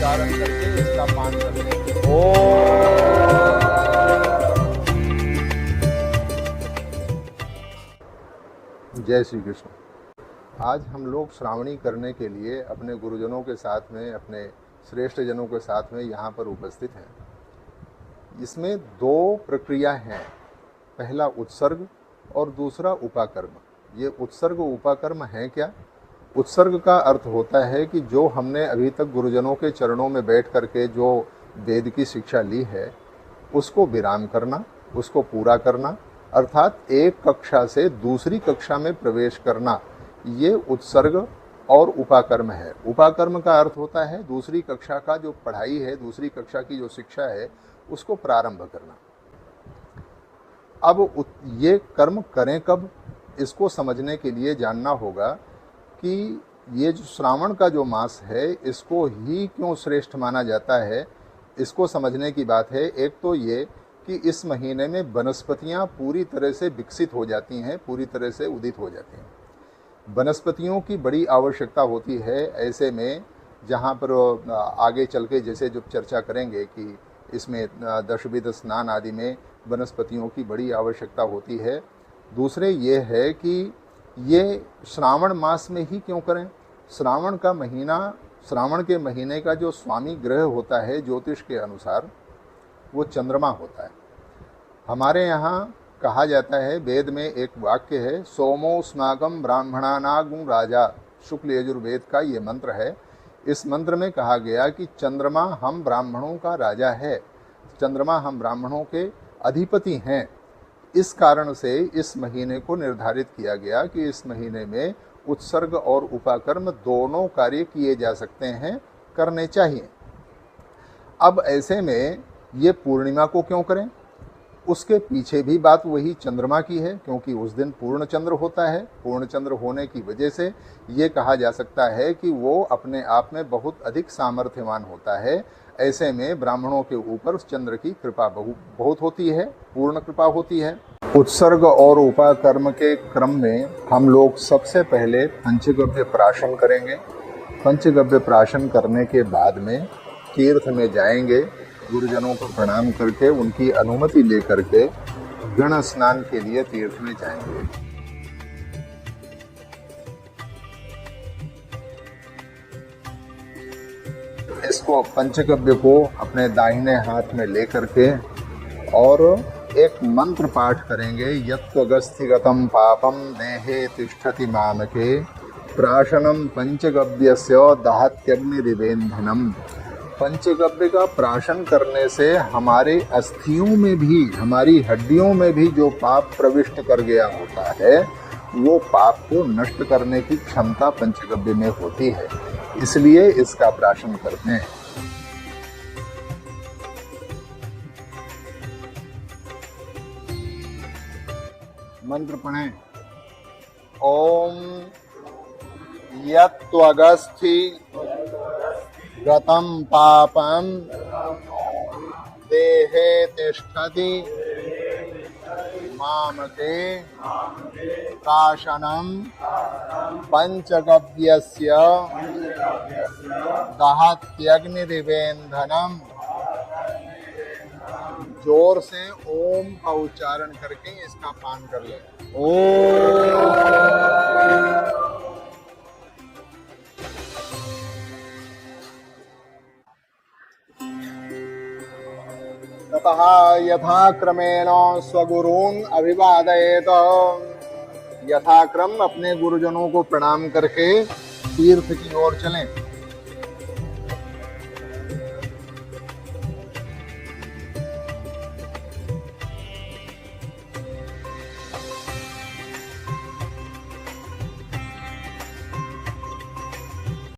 उच्चारण करके इसका पान कर लें। जय श्री कृष्ण। आज हम लोग श्रावणी करने के लिए अपने गुरुजनों के साथ में, अपने श्रेष्ठ जनों के साथ में यहाँ पर उपस्थित हैं। इसमें दो प्रक्रिया हैं, पहला उत्सर्ग और दूसरा उपाकर्म। ये उत्सर्ग उपाकर्म है क्या? उत्सर्ग का अर्थ होता है कि जो हमने अभी तक गुरुजनों के चरणों में बैठ करके जो वेद की शिक्षा ली है उसको विराम करना, उसको पूरा करना, अर्थात एक कक्षा से दूसरी कक्षा में प्रवेश करना, ये उत्सर्ग और उपाकर्म है। उपाकर्म का अर्थ होता है दूसरी कक्षा का जो पढ़ाई है, दूसरी कक्षा की जो शिक्षा है उसको प्रारंभ करना। अब ये कर्म करें कब, इसको समझने के लिए जानना होगा कि ये जो श्रावण का जो मास है इसको ही क्यों श्रेष्ठ माना जाता है। इसको समझने की बात है। एक तो ये कि इस महीने में वनस्पतियाँ पूरी तरह से विकसित हो जाती हैं, पूरी तरह से उदित हो जाती हैं। वनस्पतियों की बड़ी आवश्यकता होती है। ऐसे में जहाँ पर आगे चल के जैसे जब चर्चा करेंगे कि इसमें दशविध स्नान आदि में वनस्पतियों की बड़ी आवश्यकता होती है। दूसरे ये है कि ये श्रावण मास में ही क्यों करें। श्रावण का महीना, श्रावण के महीने का जो स्वामी ग्रह होता है ज्योतिष के अनुसार वो चंद्रमा होता है। हमारे यहाँ कहा जाता है, वेद में एक वाक्य है, सोमोस्माकं ब्राह्मणानागुं राजा, शुक्ल यजुर्वेद का ये मंत्र है। इस मंत्र में कहा गया कि चंद्रमा हम ब्राह्मणों का राजा है, चंद्रमा हम ब्राह्मणों के अधिपति हैं। इस कारण से इस महीने को निर्धारित किया गया कि इस महीने में उत्सर्ग और उपाकर्म दोनों कार्य किए जा सकते हैं, करने चाहिए। अब ऐसे में ये पूर्णिमा को क्यों करें, उसके पीछे भी बात वही चंद्रमा की है, क्योंकि उस दिन पूर्ण चंद्र होता है। पूर्ण चंद्र होने की वजह से ये कहा जा सकता है कि वो अपने आप में बहुत अधिक सामर्थ्यवान होता है। ऐसे में ब्राह्मणों के ऊपर चंद्र की कृपा बहुत होती है, पूर्ण कृपा होती है। उत्सर्ग और उपाकर्म के क्रम में हम लोग सबसे पहले पंचगव्य प्राशन करेंगे। पंचगव्य प्राशन करने के बाद में तीर्थ में जाएंगे, गुरुजनों को प्रणाम करके उनकी अनुमति लेकर के गण स्नान के लिए तीर्थ में जाएंगे। इसको पंचगव्य को अपने दाहिने हाथ में लेकर के और एक मंत्र पाठ करेंगे। यत्त्वगस्थिगतं पापं देहे तिष्ठति मामके प्राशनम पंचगव्यस्य दहत्यग्निरिवेन्धनम्। पंचगव्य का प्राशन करने से हमारे अस्थियों में भी, हमारी हड्डियों में भी जो पाप प्रविष्ट कर गया होता है वो पाप को नष्ट करने की क्षमता पंचगव्य में होती है, इसलिए इसका प्राशन करते हैं। मंत्र पढ़ें। ओम यत्त्वगस्थि गतं पापं देहे तिष्ठति मामके प्राशनं पंचगव्यस्य दहत्यग्निरिवेन्धनम्। जोर से ओम का उच्चारण करके इसका पान कर ले। ओम। ततः यथाक्रमेण स्वगुरून् अभिवादयेत। यथाक्रम अपने गुरुजनों को प्रणाम करके तीर्थ की ओर चलें।